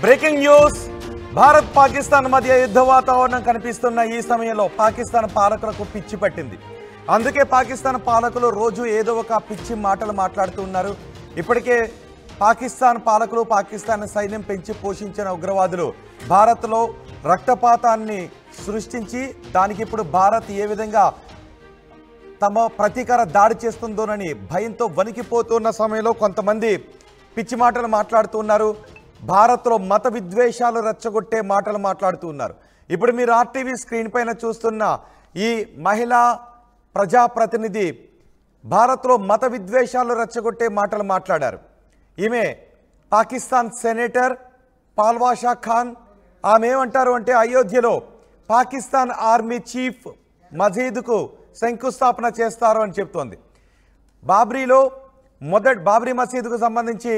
Breaking news Bharat Pakistan మధ్య యుద్ధ వాతావరణం కనిపిస్తున్న ఈ సమయంలో పాకిస్తాన్ పాలకులకు పిచ్చి పట్టింది. అందుకే పాకిస్తాన్ పాలకులు రోజు ఏదో ఒక పిచ్చి మాటలు మాట్లాడుతూ ఉన్నారు. ఇప్పటికే పాకిస్తాన్ పాలకులు పాకిస్తాన్ సైన్యం పెంచి పోషించిన ఉగ్రవాదులు భారత్లో రక్తపాతాన్ని సృష్టించి దానికి ఇప్పుడు భారత్ ఏ విధంగా తమ ప్రతీకార దాడి చేస్తుందోనని భయంతో వణికిపోతున్న సమయంలో కొంతమంది పిచ్చి మాటలు మాట్లాడుతున్నారు. భారత్లో మత విద్వేషాలు రెచ్చగొట్టే మాటలు మాట్లాడుతూ ఉన్నారు. ఇప్పుడు మీరు ఆర్టీవీ స్క్రీన్ పైన చూస్తున్న ఈ మహిళా ప్రజాప్రతినిధి భారత్లో మత విద్వేషాలు రెచ్చగొట్టే మాటలు మాట్లాడారు. ఈమె పాకిస్తాన్ సెనేటర్ పాల్వాషా ఖాన్. ఆమె ఏమంటారు అంటే అయోధ్యలో పాకిస్తాన్ ఆర్మీ చీఫ్ మజీద్కు శంకుస్థాపన చేస్తారు అని చెప్తోంది. బాబ్రీ మసీదుకు సంబంధించి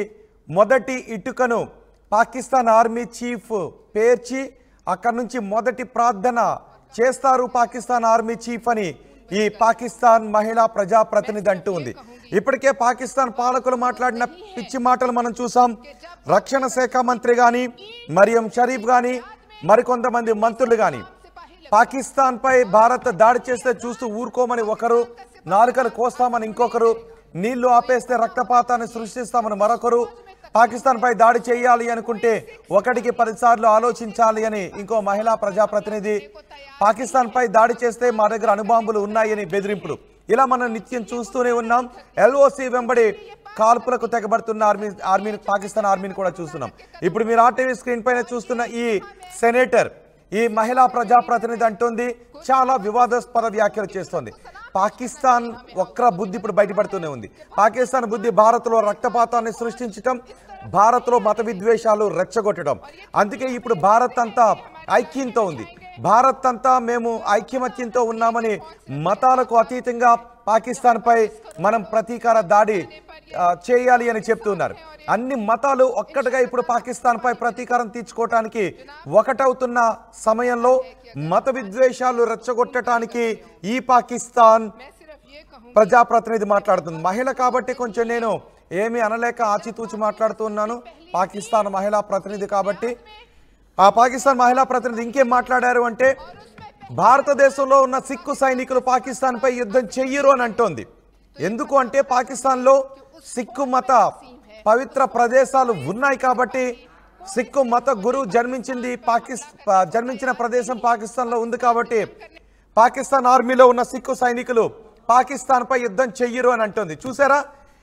మొదటి ఇటుకను పాకిస్తాన్ ఆర్మీ చీఫ్ పేర్చి అక్కడి నుంచి మొదటి ప్రార్థన చేస్తారు పాకిస్తాన్ ఆర్మీ చీఫ్ అని ఈ పాకిస్తాన్ మహిళా ప్రజాప్రతినిధి అంటూ ఉంది. ఇప్పటికే పాకిస్తాన్ పాలకులు మాట్లాడిన పిచ్చి మాటలు మనం చూసాం. రక్షణ శాఖ మంత్రి కానీ మరియం షరీఫ్ కానీ మరికొంతమంది మంత్రులు కానీ పాకిస్తాన్పై భారత్ దాడి చేస్తే చూస్తూ ఊరుకోమని ఒకరు, నాలుకలు కోస్తామని ఇంకొకరు, నీళ్లు ఆపేస్తే రక్తపాతాన్ని సృష్టిస్తామని మరొకరు, పాకిస్తాన్పై దాడి చేయాలి అనుకుంటే 1కి 10 సార్లు ఆలోచించాలి అని ఇంకో మహిళా ప్రజాప్రతినిధి, పాకిస్తాన్పై దాడి చేస్తే మా దగ్గర అణుబాంబులు ఉన్నాయని బెదిరింపులు. ఇలా మనం నిత్యం చూస్తూనే ఉన్నాం. ఎల్ఓసి వెంబడి కాల్పులకు తెగబడుతున్న ఆర్మీని పాకిస్తాన్ ఆర్మీని కూడా చూస్తున్నాం. ఇప్పుడు మీరు ఆర్టీవీ స్క్రీన్ పైన చూస్తున్న ఈ సెనేటర్, ఈ మహిళా ప్రజాప్రతినిధి అంటోంది, చాలా వివాదాస్పద వ్యాఖ్యలు చేస్తోంది. పాకిస్తాన్ వక్ర బుద్ధి ఇప్పుడు బయటపడుతూనే ఉంది. పాకిస్తాన్ బుద్ధి భారత్లో రక్తపాతాన్ని సృష్టించడం, భారత్లో మత విద్వేషాలు రెచ్చగొట్టడం. అందుకే ఇప్పుడు భారత్ అంతా ఐక్యంతో ఉంది. భారత్ అంతా మేము ఐక్యమత్యంతో ఉన్నామని మతాలకు అతీతంగా పాకిస్తాన్పై మనం ప్రతీకార దాడి చేయాలి అని చెప్తున్నారు. అన్ని మతాలు ఒక్కటిగా ఇప్పుడు పాకిస్తాన్పై ప్రతీకారం తీర్చుకోవటానికి ఒకటవుతున్న సమయంలో మత విద్వేషాలు రెచ్చగొట్టడానికి ఈ పాకిస్తాన్ ప్రజాప్రతినిధి మాట్లాడుతుంది. మహిళ కాబట్టి కొంచెం నేను ఏమీ అనలేక ఆచితూచి మాట్లాడుతున్నాను. పాకిస్తాన్ మహిళా ప్రతినిధి కాబట్టి ఆ పాకిస్తాన్ మహిళా ప్రతినిధి ఇంకేం మాట్లాడారు అంటే, భారతదేశంలో ఉన్న సిక్కు సైనికులు పాకిస్తాన్పై యుద్ధం చెయ్యరు అని అంటోంది. ఎందుకు అంటే పాకిస్తాన్లో సిక్కు మత పవిత్ర ప్రదేశాలు ఉన్నాయి కాబట్టి, సిక్కు మత గురువు జన్మించిన ప్రదేశం పాకిస్తాన్లో ఉంది కాబట్టి పాకిస్తాన్ ఆర్మీలో ఉన్న సిక్కు సైనికులు పాకిస్తాన్పై యుద్ధం చెయ్యరు అని అంటోంది. చూసారా,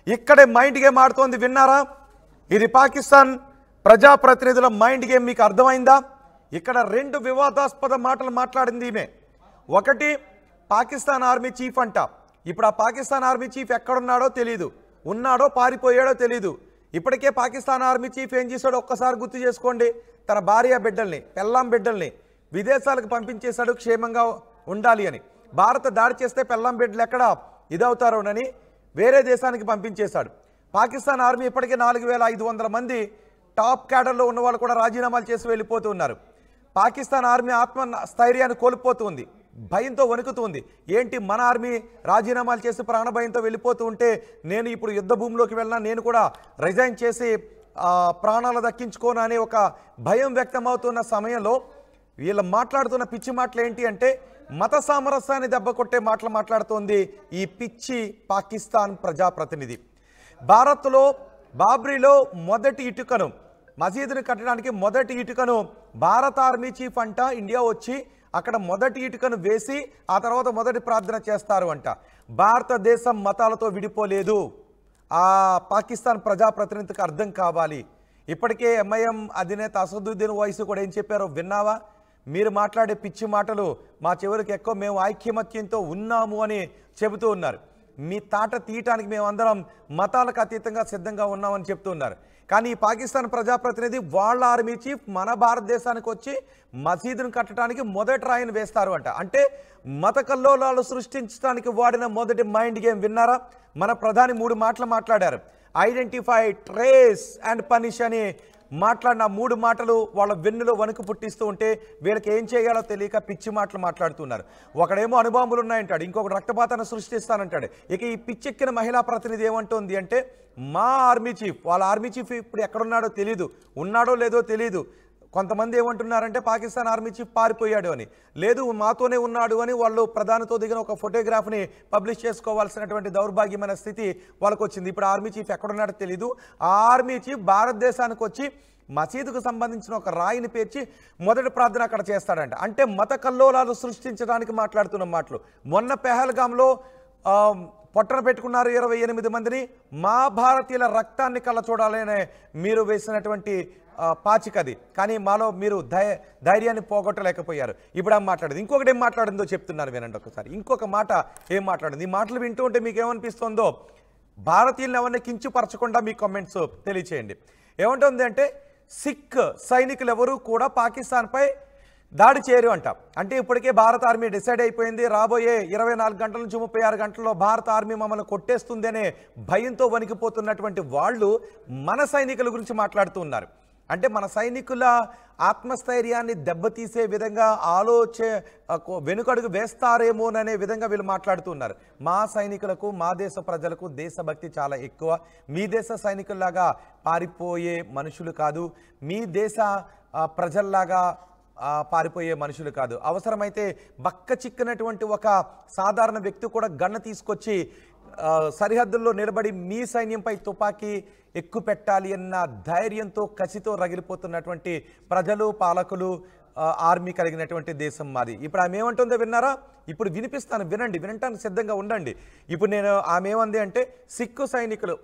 ఇక్కడే మైండ్ గేమ్ ఆడుతోంది. విన్నారా? ఇది పాకిస్తాన్ ప్రజాప్రతినిధుల మైండ్ గేమ్. మీకు అర్థమైందా? ఇక్కడ 2 వివాదాస్పద మాటలు మాట్లాడింది ఈమె. ఒకటి, పాకిస్తాన్ ఆర్మీ చీఫ్ అంట. ఇప్పుడు ఆ పాకిస్తాన్ ఆర్మీ చీఫ్ ఎక్కడున్నాడో తెలీదు, ఉన్నాడో పారిపోయాడో తెలీదు. ఇప్పటికే పాకిస్తాన్ ఆర్మీ చీఫ్ ఏం చేశాడో ఒక్కసారి గుర్తు చేసుకోండి. తన భార్య బిడ్డల్ని, పెళ్ళాం బిడ్డల్ని విదేశాలకు పంపించేశాడు క్షేమంగా ఉండాలి అని. భారత దాడి చేస్తే పెళ్ళాం బిడ్డలు ఎక్కడ ఇదవుతారోనని వేరే దేశానికి పంపించేశాడు. పాకిస్తాన్ ఆర్మీ ఇప్పటికే 4500 మంది టాప్ క్యాడర్లో ఉన్న వాళ్ళు కూడా రాజీనామాలు చేసి వెళ్ళిపోతూ ఉన్నారు. పాకిస్తాన్ ఆర్మీ ఆత్మస్థైర్యాన్ని కోల్పోతుంది, భయంతో వణుకుతుంది. ఏంటి, మన ఆర్మీ రాజీనామాలు చేసి ప్రాణభయంతో వెళ్ళిపోతూ ఉంటే నేను ఇప్పుడు యుద్ధ భూమిలోకి వెళ్ళినా నేను కూడా రిజైన్ చేసి ప్రాణాలు దక్కించుకోను అనే ఒక భయం వ్యక్తమవుతున్న సమయంలో వీళ్ళు మాట్లాడుతున్న పిచ్చి మాటలు ఏంటి అంటే, మత సామరస్యాన్ని దెబ్బ కొట్టే మాటలు మాట్లాడుతోంది ఈ పిచ్చి పాకిస్తాన్ ప్రజాప్రతినిధి. భారత్లో బాబ్రీలో మొదటి ఇటుకను, మసీదును కట్టడానికి మొదటి ఇటుకను భారత ఆర్మీ చీఫ్ అంట ఇండియా వచ్చి అక్కడ మొదటి ఇటుకను వేసి ఆ తర్వాత మొదటి ప్రార్థన చేస్తారు అంట. భారతదేశం మతాలతో విడిపోలేదు. ఆ పాకిస్తాన్ ప్రజాప్రతినిధికి అర్థం కావాలి. ఇప్పటికే ఎంఐఎం అధినేత అసదుద్దీన్ ఓవైసీ కూడా ఏం చెప్పారో విన్నావా? మీరు మాట్లాడే పిచ్చి మాటలు మా చెవులకు ఎక్కువ, మేము ఐక్యమత్యంతో ఉన్నాము అని చెబుతూ ఉన్నారు. మీ తాట తీయటానికి మేమందరం మతాలకు అతీతంగా సిద్ధంగా ఉన్నామని చెప్తూ ఉన్నారు. కానీ ఈ పాకిస్తాన్ ప్రజాప్రతినిధి వాళ్ళ ఆర్మీ చీఫ్ మన భారతదేశానికి వచ్చి మసీదును కట్టడానికి మొదటి రాయిని వేస్తారు అంట. అంటే మత కల్లోలాలు సృష్టించడానికి వాడిన మొదటి మైండ్ గేమ్. విన్నారా? మన ప్రధాని 3 మాటలు మాట్లాడారు. ఐడెంటిఫై, ట్రేస్ అండ్ పనిష్ అని మాట్లాడిన 3 మాటలు వాళ్ళ వెన్నులో వణుకు పుట్టిస్తూ ఉంటే వీళ్ళకి ఏం చేయాలో తెలియక పిచ్చి మాటలు మాట్లాడుతున్నారు. ఒకడేమో అణుబాంబులు ఉన్నాయంటాడు, ఇంకొకటి రక్తపాతాన్ని సృష్టిస్తానంటాడు. ఇక ఈ పిచ్చెక్కిన మహిళా ప్రతినిధి ఏమంటోంది అంటే, మా ఆర్మీ చీఫ్, వాళ్ళ ఆర్మీ చీఫ్ ఇప్పుడు ఎక్కడున్నాడో తెలియదు, ఉన్నాడో లేదో తెలియదు. కొంతమంది ఏమంటున్నారంటే పాకిస్తాన్ ఆర్మీ చీఫ్ పారిపోయాడు అని, లేదు మాతోనే ఉన్నాడు అని వాళ్ళు ప్రధానితో దిగిన ఒక ఫోటోగ్రాఫ్ని పబ్లిష్ చేసుకోవాల్సినటువంటి దౌర్భాగ్యమైన స్థితి వాళ్ళకు వచ్చింది. ఇప్పుడు ఆర్మీ చీఫ్ ఎక్కడున్నాడో తెలియదు. ఆ ఆర్మీ చీఫ్ భారతదేశానికి వచ్చి మసీదుకు సంబంధించిన ఒక రాయిని పేర్చి మొదటి ప్రార్థన అక్కడ చేస్తాడంట. అంటే మత కల్లోలాలు సృష్టించడానికి మాట్లాడుతున్న మాటలు. మొన్న పెహల్గాంలో పొట్టన పెట్టుకున్నారు 28 మందిని. మా భారతీయుల రక్తాన్ని కళ్ళ చూడాలనే మీరు వేసినటువంటి పాచికది, కానీ మాలో మీరు ధైర్యాన్ని పోగొట్టలేకపోయారు. ఇప్పుడు ఆమె మాట్లాడింది. ఇంకొకటి ఏం మాట్లాడిందో చెప్తున్నారు వినండి ఒకసారి. ఇంకొక మాట ఏం మాట్లాడింది, ఈ మాటలు వింటూ ఉంటే మీకు ఏమనిపిస్తుందో భారతీయులను ఎవరిని కించుపరచకుండా మీ కామెంట్స్ తెలియచేయండి. ఏమంటుంది అంటే, సిక్ సైనికులు ఎవరూ కూడా పాకిస్తాన్పై దాడి చేయరు అంట. అంటే ఇప్పటికే భారత ఆర్మీ డిసైడ్ అయిపోయింది, రాబోయే 24 గంటల నుంచి 36 గంటల్లో భారత ఆర్మీ మమ్మల్ని కొట్టేస్తుంది అనే భయంతో వణికిపోతున్నటువంటి వాళ్ళు మన సైనికుల గురించి మాట్లాడుతూ ఉన్నారు. అంటే మన సైనికుల ఆత్మస్థైర్యాన్ని దెబ్బతీసే విధంగా వెనుకడుగు వేస్తారేమోననే విధంగా వీళ్ళు మాట్లాడుతున్నారు. మా సైనికులకు, మా దేశ ప్రజలకు దేశభక్తి చాలా ఎక్కువ. మీ దేశ సైనికుల్లాగా పారిపోయే మనుషులు కాదు, మీ దేశ ప్రజల్లాగా పారిపోయే మనుషులు కాదు. అవసరమైతే బక్క చిక్కినటువంటి ఒక సాధారణ వ్యక్తి కూడా గన్న తీసుకొచ్చి సరిహద్దుల్లో నిలబడి మీ సైన్యంపై తుపాకీ ఎక్కువ పెట్టాలి అన్న ధైర్యంతో, కసితో రగిలిపోతున్నటువంటి ప్రజలు, పాలకులు, ఆర్మీ కలిగినటువంటి దేశం మాది. ఇప్పుడు ఆమె ఏమంటుందో విన్నారా? ఇప్పుడు వినిపిస్తాను, వినండి, వినటానికి సిద్ధంగా ఉండండి. ఇప్పుడు ఆమె ఏమంది అంటే, సిక్కు సైనికులు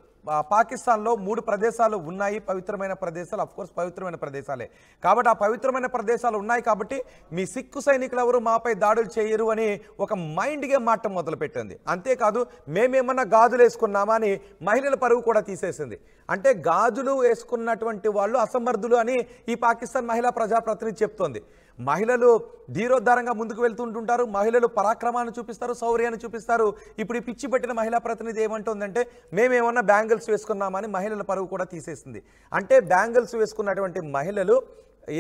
పాకిస్తాన్లో 3 ప్రదేశాలు ఉన్నాయి, పవిత్రమైన ప్రదేశాలు. అఫ్కోర్స్ పవిత్రమైన ప్రదేశాలే కాబట్టి ఆ పవిత్రమైన ప్రదేశాలు ఉన్నాయి కాబట్టి మీ సిక్కు సైనికులు ఎవరు మాపై దాడులు చేయరు అని ఒక మైండ్ గేమ్ మాట మొదలుపెట్టింది. అంతేకాదు, మేమేమన్నా గాజులు వేసుకున్నామా అని మహిళల పరువు కూడా తీసేసింది. అంటే గాజులు వేసుకున్నటువంటి వాళ్ళు అసమర్థులు అని ఈ పాకిస్తాన్ మహిళా ప్రజాప్రతినిధి చెప్తోంది. మహిళలు ధీరోద్ధారంగా ముందుకు వెళ్తుంటుంటారు, మహిళలు పరాక్రమాన్ని చూపిస్తారు, శౌర్యాన్ని చూపిస్తారు. ఇప్పుడు ఈ పిచ్చి పెట్టిన మహిళా ప్రతినిధి ఏమంటుందంటే, మేమేమన్నా బ్యాంగిల్స్ వేసుకున్నామని మహిళల పరువు కూడా తీసేసింది. అంటే బ్యాంగిల్స్ వేసుకున్నటువంటి మహిళలు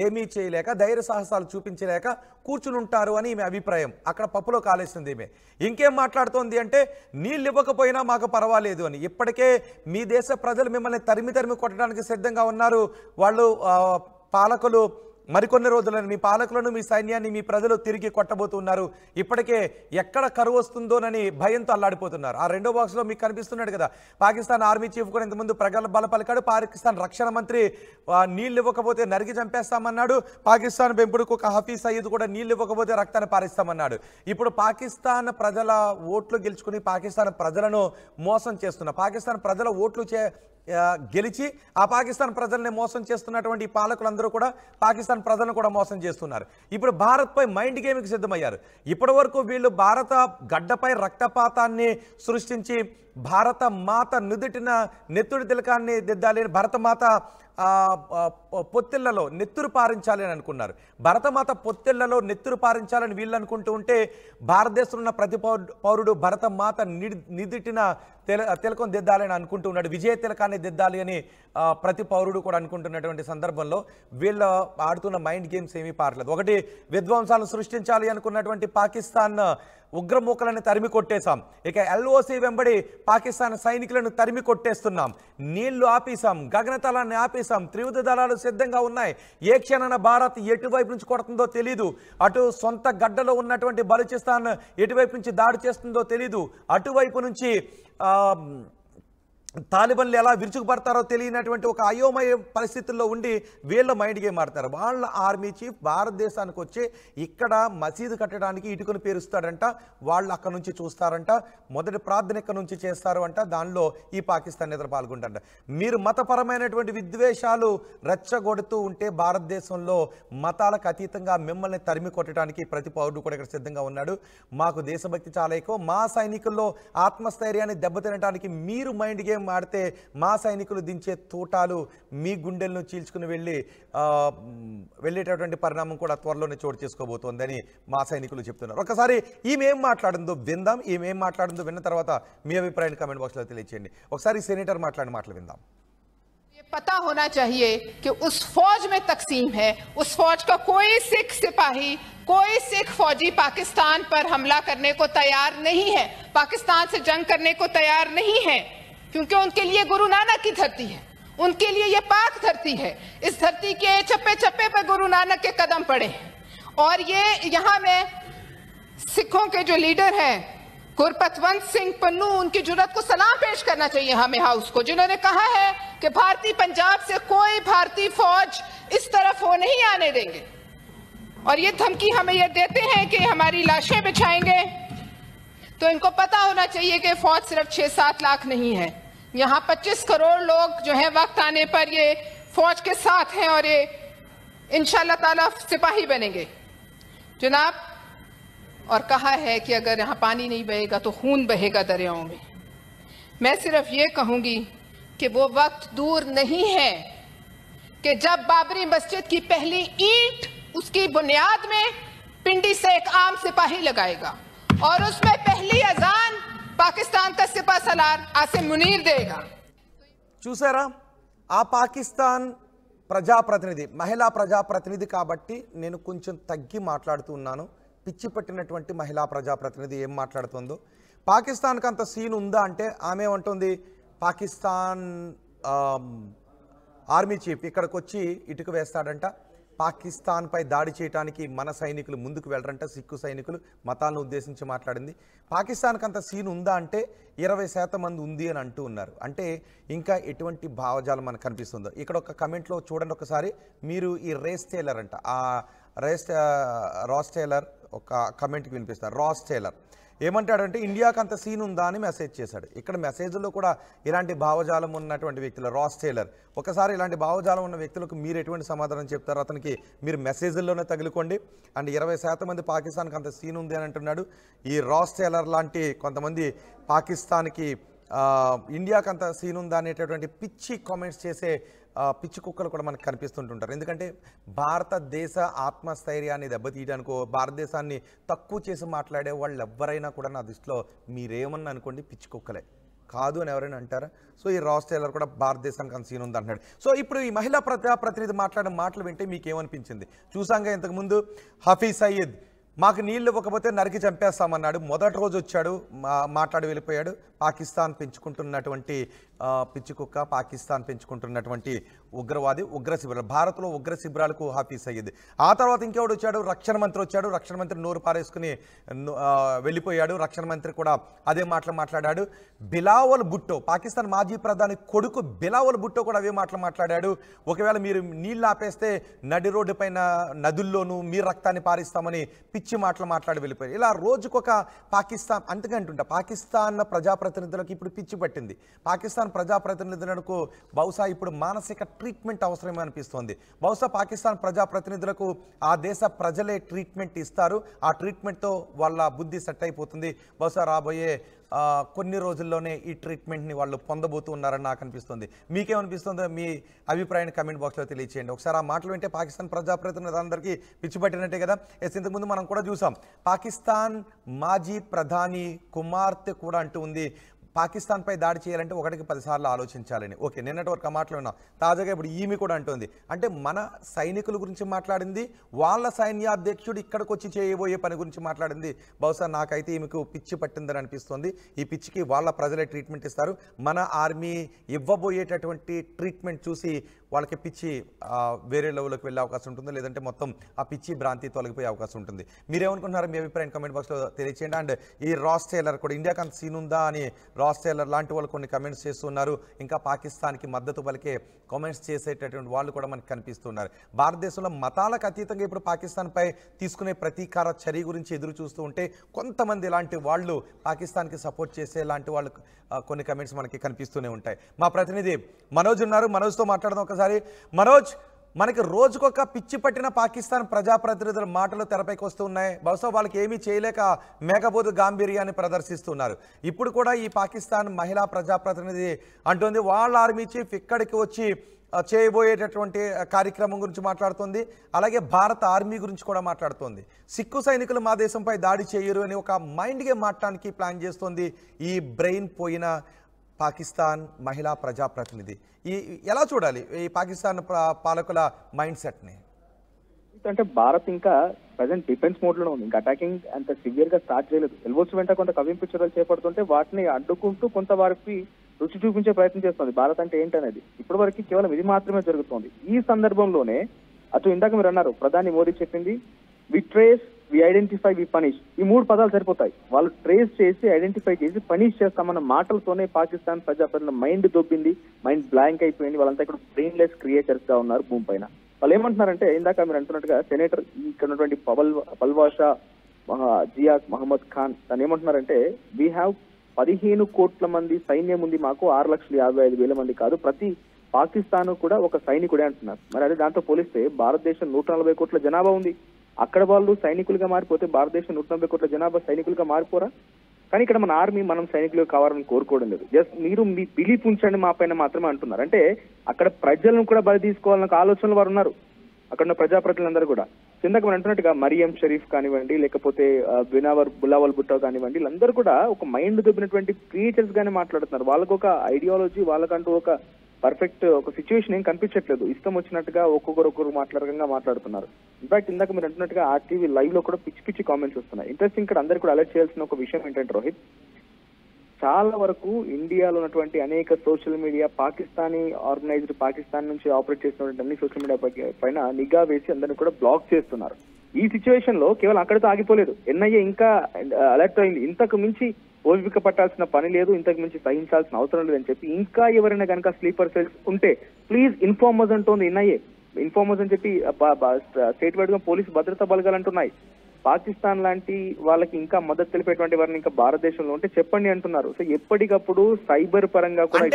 ఏమీ చేయలేక, ధైర్య సాహసాలు చూపించలేక కూర్చుని ఉంటారు అని ఈమె అభిప్రాయం. అక్కడ పప్పులో కాలేసింది ఈమె. ఇంకేం మాట్లాడుతోంది అంటే, నీళ్ళు ఇవ్వకపోయినా మాకు పర్వాలేదు అని. ఇప్పటికే మీ దేశ ప్రజలు మిమ్మల్ని తరిమి కొట్టడానికి సిద్ధంగా ఉన్నారు. వాళ్ళు పాలకులు మరికొన్ని రోజులను మీ పాలకులను, మీ సైన్యాన్ని, మీ ప్రజలు తిరిగి కొట్టబోతున్నారు. ఇప్పటికే ఎక్కడ కరువు వస్తుందోనని భయంతో అల్లాడిపోతున్నారు. ఆ రెండో బాక్స్లో మీకు కనిపిస్తున్నాడు కదా, పాకిస్తాన్ ఆర్మీ చీఫ్ కూడా ఇంతకుముందు ప్రగల్భాలు పలికాడు. పాకిస్తాన్ రక్షణ మంత్రి నీళ్ళు ఇవ్వకపోతే నరికి చంపేస్తామన్నాడు. పాకిస్తాన్ పెంపుడు కుక్క హఫీజ్ సయీద్ కూడా నీళ్ళు ఇవ్వకపోతే రక్తాన్ని పారిస్తామన్నాడు. ఇప్పుడు పాకిస్తాన్ ప్రజల ఓట్లు గెలుచుకుని పాకిస్తాన్ ప్రజలను మోసం చేస్తున్న, పాకిస్తాన్ ప్రజల ఓట్లు గెలిచి ఆ పాకిస్తాన్ ప్రజల్ని మోసం చేస్తున్నటువంటి పాలకులందరూ కూడా పాకిస్తాన్ ప్రజలను కూడా మోసం చేస్తున్నారు. ఇప్పుడు భారత్పై మైండ్ గేమ్కి సిద్ధమయ్యారు. ఇప్పటి వరకు వీళ్ళు భారత గడ్డపై రక్తపాతాన్ని సృష్టించి భారత మాత నుదుటిన నెత్తుడి తిలకాన్ని దిద్దాలి, భరతమాత పొత్తిళ్లలో నెత్తురు పారించాలి అని అనుకున్నారు. భరతమాత పొత్తిళ్లలో నెత్తురు పారించాలని వీళ్ళు అనుకుంటూ ఉంటే, భారతదేశంలో ఉన్న ప్రతి పౌరుడు భరతమాత నిదిటిన తిలకం దిద్దాలని అనుకుంటూ ఉన్నాడు. విజయ తిలకాన్ని దిద్దాలి అని ప్రతి పౌరుడు కూడా అనుకుంటున్నటువంటి సందర్భంలో వీళ్ళు ఆడుతున్న మైండ్ గేమ్స్ ఏమీ పారలేదు. ఒకటి, విధ్వంసాలను సృష్టించాలి అనుకున్నటువంటి పాకిస్తాన్ ఉగ్రమూకలను తరిమి కొట్టేశాం. ఇక ఎల్ఓసి వెంబడి పాకిస్తాన్ సైనికులను తరిమి కొట్టేస్తున్నాం. నీళ్లు ఆపేశాం, గగనతలాన్ని ఆపేశాం, త్రివిధ దళాలు సిద్ధంగా ఉన్నాయి. ఏ క్షణాన భారత్ ఎటువైపు నుంచి కొడుతుందో తెలీదు. అటు సొంత గడ్డలో ఉన్నటువంటి బలూచిస్తాన్ ఎటువైపు నుంచి దాడి చేస్తుందో తెలీదు. అటువైపు నుంచి తాలిబన్లు ఎలా విరుచుకుపడతారో తెలియనటువంటి ఒక అయోమయ పరిస్థితుల్లో ఉండి వీళ్ళ మైండ్ గేమ్ ఆడతారు. వాళ్ళ ఆర్మీ చీఫ్ భారతదేశానికి వచ్చి ఇక్కడ మసీదు కట్టడానికి ఇటుకను పేరుస్తాడంట. వాళ్ళు అక్కడ నుంచి చూస్తారంట, మొదటి ప్రార్థన ఇక్కడ నుంచి చేస్తారు అంట. దానిలో ఈ పాకిస్తాన్ నేతలు పాల్గొంటారంట. మీరు మతపరమైనటువంటి విద్వేషాలు రెచ్చగొడుతూ ఉంటే భారతదేశంలో మతాలకు అతీతంగా మిమ్మల్ని తరిమి కొట్టడానికి ప్రతి పౌరుడు కూడా ఇక్కడ సిద్ధంగా ఉన్నాడు. మాకు దేశభక్తి చాలా ఎక్కువ. మా సైనికుల్లో ఆత్మస్థైర్యాన్ని దెబ్బతినడానికి మీరు మైండ్ గేమ్ ఆడితే మా సైనికులు దించే తూటాలు మీ గుండెలను చీల్చుకుని వెళ్ళేటటువంటి పరిణామం కూడా త్వరలోనే చోటు చేసుకోబోతోందని మా సైనికులు చెప్తున్నారు. ఒకసారి ఈమెం మాట్లాడిందో విందాం. ఈమెం మాట్లాడిందో విన్న తర్వాత మీ అభిప్రాయాన్ని కామెంట్ బాక్స్లో తెలియచేయండి. ఒకసారి సెనేటర్ మాట్లాడిన మాటలు విందాం. पता होना चाहिए कि उस फौज में तकसीम है, उस फौज का कोई सिख सिपाही, कोई सिख फौजी पाकिस्तान पर हमला करने को तैयार नहीं है, पाकिस्तान से जंग करने को तैयार नहीं है, क्योंकि उनके लिए गुरु नानक की धरती है, उनके लिए ये पाक धरती है। इस धरती के चप्पे चप्पे पर गुरु नानक के कदम पड़े और ये यहाँ में सिखों के जो लीडर हैं गुरपतवंत सिंह पन्नू, उनकी जुर्रत को सलाम पेश करना चाहिए हमें हाउस को, जिन्होंने कहा है कि भारतीय पंजाब से कोई भारतीय फौज इस तरफ वो नहीं आने देंगे और ये धमकी हमें ये देते हैं कि हमारी लाशें बिछाएंगे। तो इनको पता होना चाहिए कि फौज सिर्फ 6-7 लाख नहीं है, यहाँ 25 करोड़ लोग जो है वक्त आने पर ये फौज के साथ हैं और ये इंशाअल्लाह ताला सिपाही बनेंगे जनाब। और कहा है कि अगर यहाँ पानी नहीं बहेगा तो खून बहेगा दरियाओं में। मैं सिर्फ ये कहूंगी कि वो वक्त दूर नहीं है कि जब बाबरी मस्जिद की पहली ईंट उसकी बुनियाद में पिंडी से एक आम सिपाही लगाएगा और उसमें पहली अजान पाकिस्तान का सिपा सलार आसिम मुनीर देगा। చూసారా ఆ పాకిస్తాన్ ప్రజాప్రతినిధి మహిళా ప్రజాప్రతినిధి కాబట్టి నేను కొంచెం తగ్గి మాట్లాడుతూ ఉన్నాను. పిచ్చి పట్టినటువంటి మహిళా ప్రజాప్రతినిధి ఏం మాట్లాడుతుందో, పాకిస్తాన్కి అంత సీన్ ఉందా అంటే ఆమె అంటుంది పాకిస్తాన్ ఆర్మీ చీఫ్ ఇక్కడికి వచ్చి ఇటుక వేస్తాడంట, పాకిస్తాన్పై దాడి చేయడానికి మన సైనికులు ముందుకు వెళ్ళరంట, సిక్కు సైనికులు మతాలను ఉద్దేశించి మాట్లాడింది. పాకిస్తాన్కి అంత సీన్ ఉందా అంటే 20% మంది ఉంది అని అంటూ ఉన్నారు. అంటే ఇంకా ఎటువంటి భావజాలం మనకు కనిపిస్తుందో. ఇక్కడ ఒక కమెంట్లో చూడండి ఒకసారి, మీరు ఈ రేస్ టేలర్ అంట, ఆ రాస్ టేలర్ ఒక కమెంట్కి వినిపిస్తారు. రాస్ టేలర్ ఏమంటాడంటే ఇండియాకి అంత సీన్ ఉందా అని మెసేజ్ చేశాడు. ఇక్కడ మెసేజ్లో కూడా ఇలాంటి భావజాలం ఉన్నటువంటి వ్యక్తులు రాస్ టేలర్. ఒకసారి ఇలాంటి భావజాలం ఉన్న వ్యక్తులకు మీరు ఎటువంటి సమాధానం చెప్తారు? అతనికి మీరు మెసేజ్ల్లోనే తగులుకోండి. అండ్ 20% మంది పాకిస్తాన్కి అంత సీన్ ఉంది అని అంటున్నాడు. ఈ రాస్ టేలర్ లాంటి కొంతమంది పాకిస్తాన్కి ఇండియాకి అంత సీన్ ఉందా అనేటటువంటి పిచ్చి కామెంట్స్ చేసే పిచ్చి కుక్కలు కూడా మనకు కనిపిస్తుంటుంటారు. ఎందుకంటే భారతదేశ ఆత్మస్థైర్యాన్ని దెబ్బతీయడానికో భారతదేశాన్ని తక్కువ చేసి మాట్లాడే వాళ్ళు ఎవరైనా కూడా నా దృష్టిలో మీరేమన్నా అనుకోండి పిచ్చి కుక్కలే, కాదు అని ఎవరైనా అంటారా? సో ఈ రాస్ టేలర్ కూడా భారతదేశానికి అంత సీన్ ఉంది అంటున్నాడు. సో ఇప్పుడు ఈ మహిళా ప్రతినిధి మాట్లాడిన మాటలు వింటే మీకేమనిపించింది? చూసాంగా ఇంతకుముందు హఫీజ్ సయీద్ మాకు నీళ్లు ఇవ్వకపోతే నరికి చంపేస్తామన్నాడు. మొదటి రోజు వచ్చాడు, మాట్లాడి వెళ్ళిపోయాడు. పాకిస్తాన్ పెంచుకుంటున్నటువంటి పిచ్చి కుక్క, పాకిస్తాన్ పెంచుకుంటున్నటువంటి ఉగ్రవాది, ఉగ్ర శిబిరాలు, భారత్లో ఉగ్ర శిబిరాలకు హఫీజ్ సయీద్. ఆ తర్వాత ఇంకెవడు వచ్చాడు? రక్షణ మంత్రి వచ్చాడు. రక్షణ మంత్రి నోరు పారేసుకుని వెళ్ళిపోయాడు. రక్షణ మంత్రి కూడా అదే మాటలు మాట్లాడాడు. బిలావల్ భుట్టో, పాకిస్తాన్ మాజీ ప్రధాని కొడుకు బిలావల్ భుట్టో కూడా అవే మాటలు మాట్లాడాడు. ఒకవేళ మీరు నీళ్ళు ఆపేస్తే నడి రోడ్డు పైన నదుల్లోనూ మీ రక్తాన్ని పారిస్తామని పిచ్చి మాటలు మాట్లాడి వెళ్ళిపోయారు. ఇలా రోజుకొక పాకిస్తాన్ అంతకంటుంటా పాకిస్తాన్ ప్రజాప్రతినిధులకు ఇప్పుడు పిచ్చి పట్టింది. పాకిస్తాన్ ప్రజాప్రతినిధులకు బహుశా ఇప్పుడు మానసిక ట్రీట్మెంట్ అవసరమే అనిపిస్తోంది. బహుశా పాకిస్తాన్ ప్రజాప్రతినిధులకు ఆ దేశ ప్రజలే ట్రీట్మెంట్ ఇస్తారు. ఆ ట్రీట్మెంట్తో వాళ్ళ బుద్ధి సెట్ అయిపోతుంది. బహుశా రాబోయే కొన్ని రోజుల్లోనే ఈ ట్రీట్మెంట్ని వాళ్ళు పొందబోతూ ఉన్నారని నాకు అనిపిస్తుంది. మీకేమనిపిస్తుందో మీ అభిప్రాయాన్ని కమెంట్ బాక్స్లో తెలియచేయండి. ఒకసారి ఆ మాటలు వింటే పాకిస్తాన్ ప్రజాప్రతినిధులందరికీ పిచ్చి పట్టినట్టే కదా. ఇంతకుముందు మనం కూడా చూసాం, పాకిస్తాన్ మాజీ ప్రధాని కుమార్తె కూడా అంటూ ఉంది పాకిస్తాన్పై దాడి చేయాలంటే 1కి 10 సార్లు ఆలోచించాలని. ఓకే, నిన్నటి వరకు ఆ మాటలు విన్నాం. తాజాగా ఇప్పుడు ఈమె కూడా అంటుంది, అంటే మన సైనికుల గురించి మాట్లాడింది, వాళ్ళ సైన్యాధ్యక్షుడు ఇక్కడికి వచ్చి చేయబోయే పని గురించి మాట్లాడింది. బహుశా నాకైతే ఈమెకు పిచ్చి పట్టిందని అనిపిస్తుంది. ఈ పిచ్చికి వాళ్ళ ప్రజలే ట్రీట్మెంట్ ఇస్తారు. మన ఆర్మీ ఇవ్వబోయేటటువంటి ట్రీట్మెంట్ చూసి వాళ్ళకి పిచ్చి వేరే లెవెల్లోకి వెళ్ళే అవకాశం ఉంటుంది, లేదంటే మొత్తం ఆ పిచ్చి భ్రాంతి తొలగిపోయే అవకాశం ఉంటుంది. మీరేమనుకుంటున్నారు? మీ అభిప్రాయం కమెంట్ బాక్స్లో తెలియచేయండి. అండ్ ఈ రాస్ టేలర్ కూడా ఇండియాకి అంత సీన్ ఉందా అని రాస్ టేలర్ లాంటి వాళ్ళు కొన్ని కమెంట్స్ చేస్తున్నారు. ఇంకా పాకిస్తాన్కి మద్దతు పలికే కామెంట్స్ చేసేటటువంటి వాళ్ళు కూడా మనకు కనిపిస్తున్నారు. భారతదేశంలో మతాలకు అతీతంగా ఇప్పుడు పాకిస్తాన్పై తీసుకునే ప్రతీకార చర్య గురించి ఎదురు చూస్తూ ఉంటే కొంతమంది ఇలాంటి వాళ్ళు పాకిస్తాన్కి సపోర్ట్ చేసే లాంటి వాళ్ళు కొన్ని కమెంట్స్ మనకి కనిపిస్తూనే ఉంటాయి. మా ప్రతినిధి మనోజ్ ఉన్నారు, మనోజ్తో మాట్లాడదాం ఒకసారి. మనోజ్, మనకి రోజుకొక పిచ్చి పట్టిన పాకిస్తాన్ ప్రజాప్రతినిధుల మాటలు తెరపైకి వస్తూ ఉన్నాయి. బహుశా వాళ్ళకి ఏమీ చేయలేక మేఘబోధ గాంభీర్యాన్ని ప్రదర్శిస్తున్నారు. ఇప్పుడు కూడా ఈ పాకిస్తాన్ మహిళా ప్రజాప్రతినిధి అంటుంది వాళ్ళ ఆర్మీ చీఫ్ ఇక్కడికి వచ్చి చేయబోయేటటువంటి కార్యక్రమం గురించి మాట్లాడుతుంది. అలాగే భారత ఆర్మీ గురించి కూడా మాట్లాడుతుంది. సిక్కు సైనికులు మా దేశంపై దాడి చేయరు అని ఒక మైండ్ గేమ్ మాట్లాడడానికి ప్లాన్ చేస్తుంది ఈ బ్రెయిన్ పోయిన పాకిస్తాన్ మహిళా ప్రజాప్రతినిధి. ఎలా చూడాలి ఈ పాకిస్తాన్ పాలకుల మైండ్ సెట్ని? అంటే భారత్ ఇంకా ప్రజెంట్ డిఫెన్స్ మోడ్ లోనే ఉంది. ఇంకా అటాకింగ్ అంత సివియర్ గా స్టార్ట్ చేయలేదు. ఎల్ఓసి వెంట కొంత కవింపు చర్యలు చేపడుతుంటే వాటిని అడ్డుకుంటూ కొంత వారికి రుచి చూపించే ప్రయత్నం చేస్తుంది. భారత్ అంటే ఏంటనేది ఇప్పటి వరకు కేవలం ఇది మాత్రమే జరుగుతుంది. ఈ సందర్భంలోనే అటు ఇందాక మీరు అన్నారు, ప్రధాని మోదీ చెప్పింది we trace, we identify, we punish. ఈ 3 పదాలు సరిపోతాయి. వాళ్ళు ట్రేస్ చేసి, ఐడెంటిఫై చేసి, పనిష్ చేస్తామన్న మాటలతోనే పాకిస్తాన్ ప్రజాప్రతినిధుల మైండ్ దొబ్బింది, మైండ్ బ్లాంక్ అయిపోయింది. వాళ్ళంతా ఇక్కడ బ్రెయిన్లెస్ క్రియేటర్స్ గా ఉన్నారు భూమి పైన. వాళ్ళు ఏమంటున్నారంటే ఇందాక మీరు అంటున్నట్టుగా సెనేటర్ ఇక్కడ ఉన్నటువంటి పల్వాషా జియా మహమ్మద్ ఖాన్ తను ఏమంటున్నారంటే వీ హ్యావ్ 15 కోట్ల మంది సైన్యం ఉంది మాకు, 6,55,000 మంది కాదు. ప్రతి పాకిస్తాన్ కూడా ఒక సైనికుడే అంటున్నారు. మరి అదే దాంతో పోలిస్తే భారతదేశం 140 కోట్ల జనాభా ఉంది. అక్కడ వాళ్ళు సైనికులుగా మారిపోతే భారతదేశం 140 కోట్ల జనాభా సైనికులుగా మారిపోరా? కానీ ఇక్కడ మన ఆర్మీ మనం సైనికులు కావాలని కోరుకోవడం లేదు. జస్ట్ మీరు మీ బిలీఫ్ ఉంచండి మా పైన మాత్రమే అంటున్నారు. అంటే అక్కడ ప్రజలను కూడా బలి తీసుకోవాలన్న ఆలోచనలు వారు ఉన్నారు, అక్కడ ఉన్న ప్రజాప్రతినిధులందరూ కూడా. ఇందాక మనం అంటున్నట్టుగా మరియం షరీఫ్ కానివ్వండి, లేకపోతే బులావల్ భుట్టో కానివ్వండి, వీళ్ళందరూ కూడా ఒక మైండ్ దొబ్బినటువంటి క్రియేటర్స్ గానే మాట్లాడుతున్నారు. వాళ్ళకు ఒక ఐడియాలజీ, వాళ్ళకంటూ ఒక పర్ఫెక్ట్ ఒక సిచ్యువేషన్ ఏం కనిపించట్లేదు. ఇష్టం వచ్చినట్టుగా ఒక్కొక్కరు మాట్లాడుతున్నారు. ఇన్ఫాక్ట్ ఇందాక మీరు అంటున్నట్టుగా ఆర్టీవీ లైవ్ లో కూడా పిచ్చి పిచ్చి కామెంట్స్ వస్తున్నాయి. ఇంట్రెస్టింగ్ ఇక్కడ అందరు కూడా అలర్ట్ చేయాల్సిన ఒక విషయం ఏంటంటే రోహిత్, చాలా వరకు ఇండియాలో ఉన్నటువంటి అనేక social media Pakistani organised, Pakistan నుంచి ఆపరేట్ చేస్తున్నటువంటి అన్ని సోషల్ మీడియా పైన నిఘా వేసి అందరినీ కూడా బ్లాక్ చేస్తున్నారు. ఈ సిచ్యువేషన్ లో కేవలం అక్కడితో ఆగిపోలేదు. ఎన్ఐఏ ఇంకా అలర్ట్ అయింది. ఇంతకు మించి ఓపిక పట్టాల్సిన పని లేదు, ఇంతకు మించి సహించాల్సిన అవసరం లేదని చెప్పి ఇంకా ఎవరైనా కనుక స్లీపర్ సెల్స్ ఉంటే ప్లీజ్ ఇన్ఫార్మర్స్ అంటోంది ఎన్ఐఏ. ఇన్ఫార్మర్స్ అని చెప్పి స్టేట్ వైడ్ గా పోలీసు భద్రతా బలగాలు అంటున్నాయి. పాకిస్తాన్ లాంటి వాళ్ళకి ఇంకా మద్దతు తెలిపేటువంటి వారిని ఇంకా భారతదేశంలో ఉంటే చెప్పండి అంటున్నారు. సో ఎప్పటికప్పుడు సైబర్ పరంగా కూడా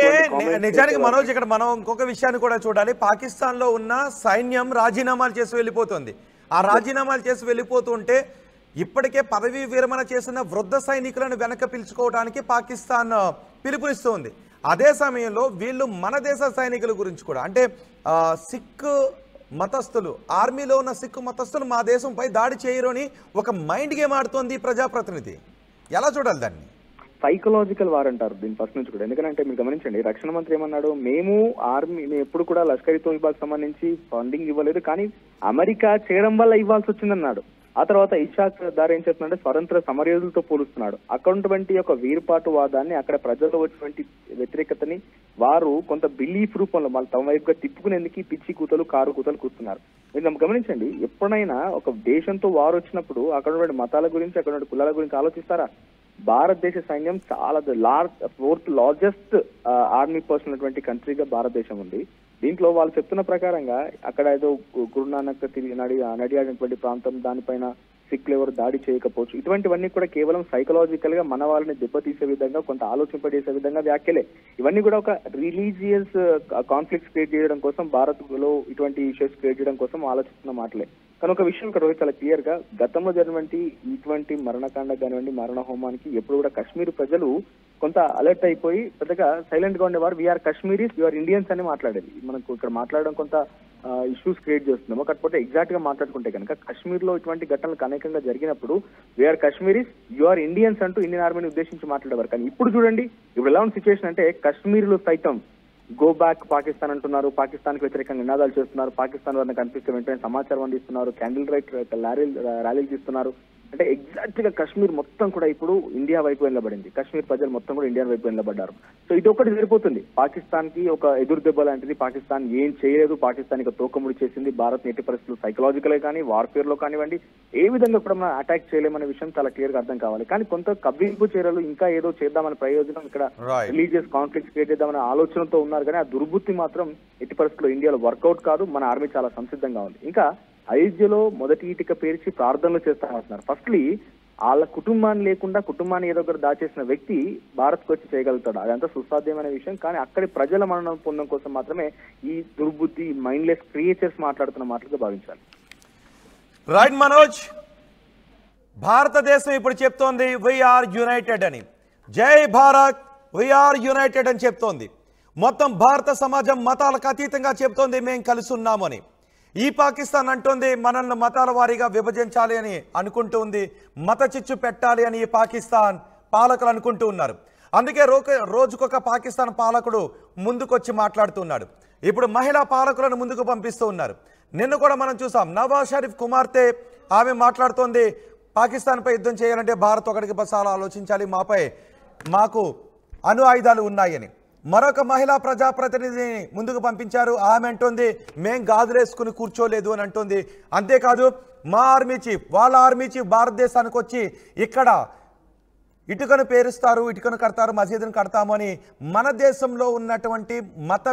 నిజానికి మనోజ్ ఇక్కడ మనం ఇంకొక విషయాన్ని కూడా చూడాలి. పాకిస్తాన్ లో ఉన్న సైన్యం రాజీనామాలు చేసి వెళ్ళిపోతుంది. ఆ రాజీనామాలు చేసి వెళ్ళిపోతుంటే ఇప్పటికే పదవీ విరమణ చేసిన వృద్ధ సైనికులను వెనక పిలుచుకోవడానికి పాకిస్తాన్ పిలుపునిస్తుంది. అదే సమయంలో వీళ్ళు మన దేశ సైనికుల గురించి కూడా, అంటే సిక్ మతస్థులు, ఆర్మీలో ఉన్న సిక్ మతస్థులు మా దేశంపై దాడి చేయరు అని ఒక మైండ్ గేమ్ ఆడుతోంది ప్రజాప్రతినిధి. ఎలా చూడాలి దాన్ని? సైకలాజికల్ వార్ అంటారు దీని ఫస్ట్ నుంచి కూడా. ఎందుకంటే మీరు గమనించండి, రక్షణ మంత్రి ఏమన్నాడు, మేము ఎప్పుడు కూడా లష్కర్-ఇ తోయిబాకి సంబంధించి ఫండింగ్ ఇవ్వలేదు, కానీ అమెరికా చేయడం వల్ల ఇవ్వాల్సి వచ్చిందన్నాడు. ఆ తర్వాత ఇషాక్ దారి ఏం చెప్తున్నాడు, స్వతంత్ర సమరయోధులతో పోలుస్తున్నాడు. అక్కడ ఉన్నటువంటి ఒక వీరుపాటు వాదాన్ని, అక్కడ ప్రజల్లో వచ్చినటువంటి వ్యతిరేకతని వారు కొంత బిలీఫ్ రూపంలో మళ్ళీ తమ వైపుగా తిప్పుకునేందుకు పిచ్చి కూతలు, కారు కూతలు కూస్తున్నారు. మీరు గమనించండి, ఎప్పుడైనా ఒక దేశంతో వారు వచ్చినప్పుడు అక్కడ ఉన్నటువంటి మతాల గురించి, అక్కడ ఉన్న కులాల గురించి ఆలోచిస్తారా? భారతదేశ సైన్యం చాలా ఫోర్త్ లార్జెస్ట్ ఆర్మీ పర్సన్ ఉన్నటువంటి కంట్రీగా భారతదేశం ఉంది. దీంట్లో వాళ్ళు చెప్తున్న ప్రకారంగా అక్కడ ఏదో గురునానక్ నడియాడినటువంటి ప్రాంతం, దానిపైన సిక్కులు ఎవరు దాడి చేయకపోవచ్చు. ఇటువంటివన్నీ కూడా కేవలం సైకలాజికల్ గా మన వాళ్ళని దెబ్బతీసే విధంగా, కొంత ఆలోచింపజేసే విధంగా వ్యాఖ్యలే. ఇవన్నీ కూడా ఒక రిలీజియస్ కాన్ఫ్లిక్ట్స్ క్రియేట్ చేయడం కోసం, భారత్ లో ఇటువంటి ఇష్యూస్ క్రియేట్ చేయడం కోసం ఆలోచిస్తున్న మాటలే. కానీ ఒక విషయం ఇక్కడ చాలా క్లియర్ గా, గతంలో జరిగినటువంటి ఇటువంటి మరణకాండ కానివ్వండి, మరణ హోమానికి ఎప్పుడు కూడా కాశ్మీర్ ప్రజలు కొంత అలర్ట్ అయిపోయి పెద్దగా సైలెంట్ గా ఉండేవారు. వీఆర్ కాశ్మీరీస్, యూఆర్ ఇండియన్స్ అని మాట్లాడేది. మనకు ఇక్కడ మాట్లాడడం కొంత ఇష్యూస్ క్రియేట్ చేస్తున్నాము. కాకపోతే ఎగ్జాక్ట్ గా మాట్లాడుకుంటే కనుక కాశ్మీర్ లో ఇటువంటి ఘటనలు అనేకంగా జరిగినప్పుడు వీఆర్ కాశ్మీరీస్, యూఆర్ ఇండియన్స్ అంటూ ఇండియన్ ఆర్మీని ఉద్దేశించి మాట్లాడేవారు. కానీ ఇప్పుడు చూడండి, ఇప్పుడు ఎలా ఉన్న సిచ్యువేషన్ అంటే కాశ్మీర్ లో సైతం గో బ్యాక్ పాకిస్తాన్ అంటున్నారు, పాకిస్తాన్ కి వ్యతిరేకంగా నినాదాలు చేస్తున్నారు, పాకిస్తాన్ వారిని కనిపిస్తే వెంటనే సమాచారం అందిస్తున్నారు, క్యాండిల్ రైట్ ర్యాలీలు తీస్తున్నారు. అంటే ఎగ్జాక్ట్ గా కాశ్మీర్ మొత్తం కూడా ఇప్పుడు ఇండియా వైపు వెళ్ళబడింది. కాశ్మీర్ ప్రజలు మొత్తం కూడా ఇండియా వైపు వెళ్ళబడ్డారు. సో ఇది ఒకటి సరిపోతుంది. పాకిస్తాన్ కి ఒక ఎదురు దెబ్బ లాంటిది. పాకిస్తాన్ ఏం చేయలేదు, పాకిస్తాన్ ఇక తోకముడి చేసింది. భారత్ ఎట్టి పరిస్థితులు సైకలాజికల్ కానీ, వార్ఫేర్ లో కానివ్వండి, ఏ విధంగా కూడా మనం అటాక్ చేయలేమనే విషయం చాలా క్లియర్ గా అర్థం కావాలి. కానీ కొంత కవ్వింపు చర్యలు, ఇంకా ఏదో చేద్దామనే ప్రయోజనం, ఇక్కడ రిలీజియస్ కాన్ఫ్లిక్ట్స్ క్రియేట్ చేద్దామనే ఆలోచనతో ఉన్నారు. కానీ ఆ దుర్బుద్ధి మాత్రం ఎట్టి పరిస్థితుల్లో ఇండియాలో వర్కౌట్ కాదు. మన ఆర్మీ చాలా సంసిద్ధంగా ఉంది. ఇంకా అయోధ్యలో మొదటి ఇటుక పేర్చి ప్రార్థనలు చేస్తామంటున్నారు. ఫస్ట్లీ వాళ్ళ కుటుంబాన్ని లేకుండా, కుటుంబాన్ని ఏదో ఒకటి దాచేసిన వ్యక్తి భారత్కు వచ్చి చేయగలుగుతాడు. అదంతా సుసాధ్యమైన విషయం. కానీ అక్కడి ప్రజల మరణం పొందడం కోసం మాత్రమే ఈ దుర్బుద్ధి, మైండ్లెస్ క్రియేచర్స్ మాట్లాడుతున్న మాటలుగా భావించాలి. రైట్ మనోజ్, భారతదేశం ఇప్పుడు చెప్తోంది వీఆర్ యునైటెడ్ అని. జై భారత్, వీఆర్ యునైటెడ్ అని చెప్తోంది. మొత్తం భారత సమాజం మతాలకు అతీతంగా చెప్తోంది మేము కలిసి ఉన్నామని. ఈ పాకిస్తాన్ అంటోంది మనల్ని మతాల వారీగా విభజించాలి అని అనుకుంటూ ఉంది, మత చిచ్చు పెట్టాలి అని ఈ పాకిస్తాన్ పాలకులు అనుకుంటూ ఉన్నారు. అందుకే రోజుకొక పాకిస్తాన్ పాలకుడు ముందుకొచ్చి మాట్లాడుతున్నాడు. ఇప్పుడు మహిళా పాలకులను ముందుకు పంపిస్తూ ఉన్నారు. నిన్న కూడా మనం చూసాం, నవాజ్ షరీఫ్ కుమార్తె ఆమె మాట్లాడుతోంది, పాకిస్తాన్పై యుద్ధం చేయాలంటే భారత్ ఒకటికి బసాలు ఆలోచించాలి, మాకు అణు ఆయుధాలు ఉన్నాయని. మరొక మహిళా ప్రజాప్రతినిధిని ముందుకు పంపించారు. ఆమె అంటుంది, మేం గాజులేసుకుని కూర్చోలేదు అని అంటుంది. అంతేకాదు, మా ఆర్మీ చీఫ్, వాళ్ళ ఆర్మీ చీఫ్ భారతదేశానికి వచ్చి ఇక్కడ ఇటుకను పేరుస్తారు, ఇటుకను కడతారు, మసీదును కడతాము అని మన దేశంలో ఉన్నటువంటి మత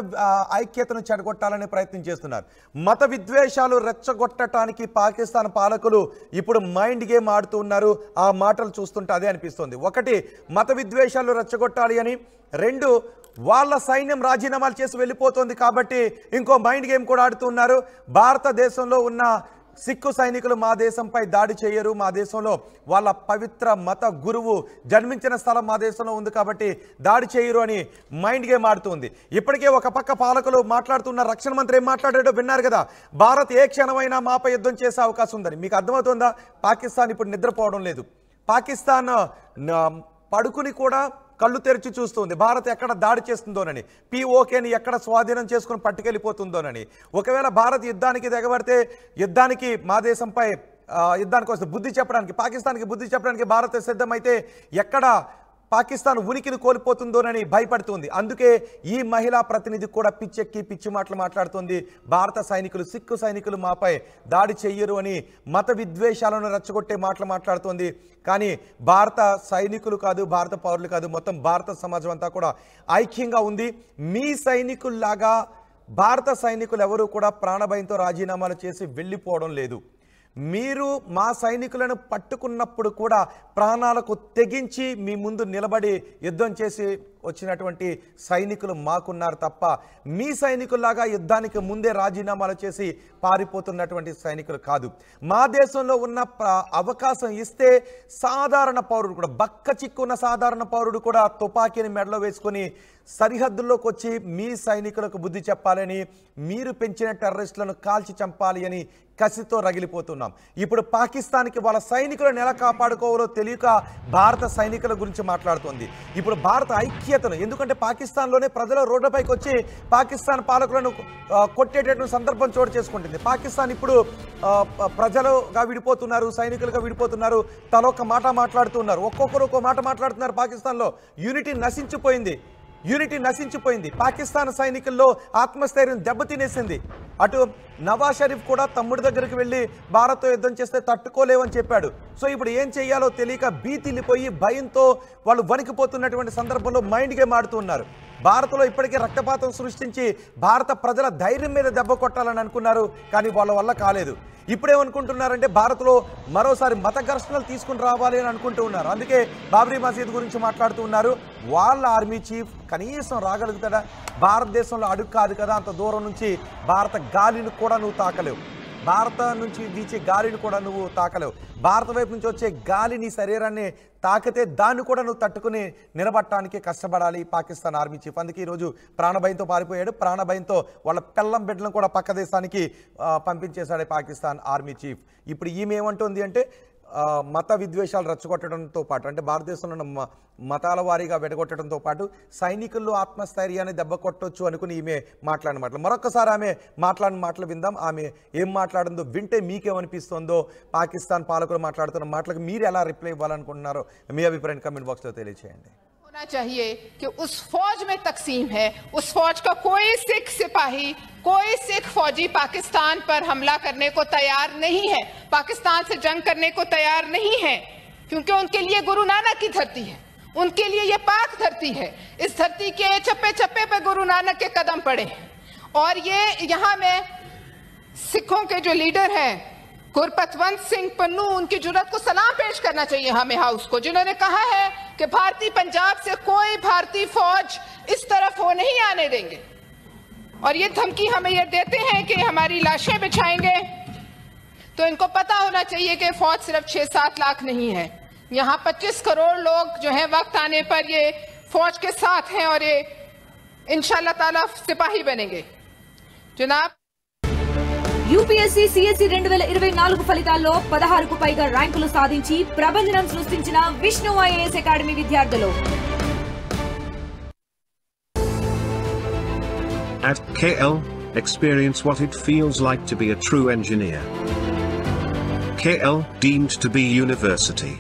ఐక్యతను చెడగొట్టాలనే ప్రయత్నం చేస్తున్నారు. మత విద్వేషాలు రెచ్చగొట్టడానికి పాకిస్తాన్ పాలకులు ఇప్పుడు మైండ్ గేమ్ ఆడుతూ ఉన్నారు. ఆ మాటలు చూస్తుంటే అదే అనిపిస్తుంది. ఒకటి, మత విద్వేషాలు రెచ్చగొట్టాలి అని, రెండు, వాళ్ళ సైన్యం రాజీనామాలు చేసి వెళ్ళిపోతుంది కాబట్టి ఇంకో మైండ్ గేమ్ కూడా ఆడుతున్నారు. భారతదేశంలో ఉన్న సిక్కు సైనికులు మా దేశంపై దాడి చేయరు, మా దేశంలో వాళ్ళ పవిత్ర మత గురువు జన్మించిన స్థలం మా దేశంలో ఉంది కాబట్టి దాడి చేయరు అని మైండ్ గేమ్ ఆడుతుంది. ఇప్పటికే ఒక పక్క పాలకులు మాట్లాడుతున్న, రక్షణ మంత్రి ఏం మాట్లాడాడో విన్నారు కదా, భారత్ ఏ క్షణమైనా మాపై యుద్ధం చేసే అవకాశం ఉందని. మీకు అర్థమవుతుందా? పాకిస్తాన్ ఇప్పుడు నిద్రపోవడం లేదు. పాకిస్తాన్ పడుకుని కూడా కళ్ళు తెరిచి చూస్తుంది భారత్ ఎక్కడ దాడి చేస్తుందోనని, POKని ఎక్కడ స్వాధీనం చేసుకుని పట్టుకెళ్ళిపోతుందోనని. ఒకవేళ భారత్ యుద్ధానికి దిగబడితే, యుద్ధానికి మా దేశంపై యుద్ధానికి వస్తే బుద్ధి చెప్పడానికి, పాకిస్తాన్కి బుద్ధి చెప్పడానికి భారత్ సిద్ధమైతే ఎక్కడ పాకిస్తాన్ ఉనికిని కోల్పోతుందోనని భయపడుతుంది. అందుకే ఈ మహిళా ప్రతినిధి కూడా పిచ్చెక్కి పిచ్చి మాటలు మాట్లాడుతుంది. భారత సైనికులు, సిక్కు సైనికులు మాపై దాడి చెయ్యరు అని మత విద్వేషాలను రెచ్చగొట్టే మాటలు మాట్లాడుతుంది. కానీ భారత సైనికులు కాదు, భారత పౌరులు కాదు, మొత్తం భారత సమాజం అంతా కూడా ఐక్యంగా ఉంది. మీ సైనికుల్లాగా భారత సైనికులు ఎవరు కూడా ప్రాణభయంతో రాజీనామాలు చేసి వెళ్ళిపోవడం లేదు. మీరు మా సైనికులను పట్టుకున్నప్పుడు కూడా ప్రాణాలకు తెగించి మీ ముందు నిలబడి యుద్ధం చేసి వచ్చినటువంటి సైనికులు మాకున్నారు తప్ప, మీ సైనికుల్లాగా యుద్ధానికి ముందే రాజీనామాలు చేసి పారిపోతున్నటువంటి సైనికులు కాదు. మా దేశంలో ఉన్న అవకాశం ఇస్తే సాధారణ పౌరుడు కూడా, బక్క చిక్కున్న సాధారణ పౌరుడు కూడా తుపాకీని మెడలో వేసుకొని సరిహద్దుల్లోకి వచ్చి మీ సైనికులకు బుద్ధి చెప్పాలని, మీరు పెంచిన టెర్రరిస్టులను కాల్చి చంపాలి అని కసితో రగిలిపోతున్నాం. ఇప్పుడు పాకిస్తాన్కి వాళ్ళ సైనికులను ఎలా కాపాడుకోవాలో తెలియక భారత సైనికుల గురించి మాట్లాడుతుంది. ఇప్పుడు భారత ఐక్యతను, ఎందుకంటే పాకిస్తాన్లోనే ప్రజలు రోడ్లపైకి వచ్చి పాకిస్తాన్ పాలకులను కొట్టేటటువంటి సందర్భం చోటు చేసుకుంటుంది. పాకిస్తాన్ ఇప్పుడు ప్రజలుగా విడిపోతున్నారు, సైనికులుగా విడిపోతున్నారు, తలొక్క మాట మాట్లాడుతున్నారు, ఒక్కొక్కరు ఒక్కో మాట మాట్లాడుతున్నారు. పాకిస్తాన్లో యూనిటీ నశించిపోయింది. పాకిస్తాన్ సైనికుల్లో ఆత్మస్థైర్యం దెబ్బతినేసింది. అటు నవాజ్ షరీఫ్ కూడా తమ్ముడి దగ్గరికి వెళ్ళి భారత్తో యుద్ధం చేస్తే తట్టుకోలేవని చెప్పాడు. సో ఇప్పుడు ఏం చేయాలో తెలియక భీతిల్లిపోయి భయంతో వాళ్ళు వణికిపోతున్నటువంటి సందర్భంలో మైండ్ గేమ్ ఆడుతున్నారు. భారత్లో ఇప్పటికే రక్తపాతం సృష్టించి భారత ప్రజల ధైర్యం మీద దెబ్బ కొట్టాలని అనుకున్నారు, కానీ వాళ్ళ వల్ల కాలేదు. ఇప్పుడేమనుకుంటున్నారంటే భారత్లో మరోసారి మత ఘర్షణలు తీసుకుని రావాలి అని అనుకుంటూ ఉన్నారు. అందుకే బాబ్రీ మసీద్ గురించి మాట్లాడుతూ ఉన్నారు. వాళ్ళ ఆర్మీ చీఫ్ కనీసం రాగలుగుతాడా? భారతదేశంలో అడుగు కాదు కదా, అంత దూరం నుంచి భారత గాలిని కూడా నువ్వు తాకలేవు, భారత నుంచి వీచే గాలిని కూడా నువ్వు తాకలేవు. భారత వైపు నుంచి వచ్చే గాలి నీ శరీరాన్ని తాకితే దాన్ని కూడా నువ్వు తట్టుకుని నిలబట్టడానికి కష్టపడాలి పాకిస్తాన్ ఆర్మీ చీఫ్. అందుకే ఈరోజు ప్రాణభయంతో పారిపోయాడు. ప్రాణభయంతో వాళ్ళ పిల్లం బిడ్డలను కూడా పక్క దేశానికి పంపించేశాడు పాకిస్తాన్ ఆర్మీ చీఫ్. ఇప్పుడు ఈమె ఏమంటుంది అంటే, మత విద్వేషాలు రెచ్చగొట్టడంతో పాటు, అంటే భారతదేశంలో ఉన్న మతాల వారీగా వెడగొట్టడంతో పాటు సైనికుల్లో ఆత్మస్థైర్యాన్ని దెబ్బ కొట్టొచ్చు అనుకుని ఈమె మాట్లాడిన మాటలు. మరొకసారి ఆమె మాట్లాడిన మాటలు విందాం. ఆమె ఏం మాట్లాడిందో వింటే మీకేమనిపిస్తుందో, పాకిస్తాన్ పాలకులు మాట్లాడుతున్న మాటలకు మీరు ఎలా రిప్లై ఇవ్వాలనుకుంటున్నారో మీ అభిప్రాయం కామెంట్ బాక్స్లో తెలియజేయండి. चाहिए कि उस फौज में तकसीम है, उस फौज का कोई सिख सिपाही, कोई सिख फौजी पाकिस्तान पर हमला करने को तैयार नहीं है, पाकिस्तान से जंग करने को तैयार नहीं है, क्योंकि उनके लिए गुरु नानक की धरती है, उनके लिए ये पाक धरती है। इस धरती के चप्पे चप्पे पे गुरु नानक के कदम पड़े। और ये यहाँ में सिखों के जो लीडर हैं गुरपतवंत सिंह पन्नू, उनकी जुर्रत को सलाम पेश करना चाहिए हमें हाउस को, जिन्होंने कहा है कि भारतीय पंजाब से कोई भारतीय फौज इस तरफ हो नहीं आने देंगे, और ये धमकी हमें ये देते हैं कि हमारी लाशें बिछाएंगे। तो इनको पता होना चाहिए कि फौज सिर्फ 6-7 लाख नहीं है, यहाँ 25 करोड़ लोग जो हैं वक्त आने पर ये फौज के साथ हैं, और ये इंशाअल्लाह ताला सिपाही बनेंगे। जनाब, యూపీఎస్సీ సిఎస్సి 2024 ఫలితాల్లో 16కు పైగా ర్యాంకులు సాధించి ప్రభంజనం సృష్టించిన విష్ణు ఐఏఎస్ అకాడమీ విద్యార్థులు At KL, experience what it feels like to be a true engineer. KL, deemed to be university.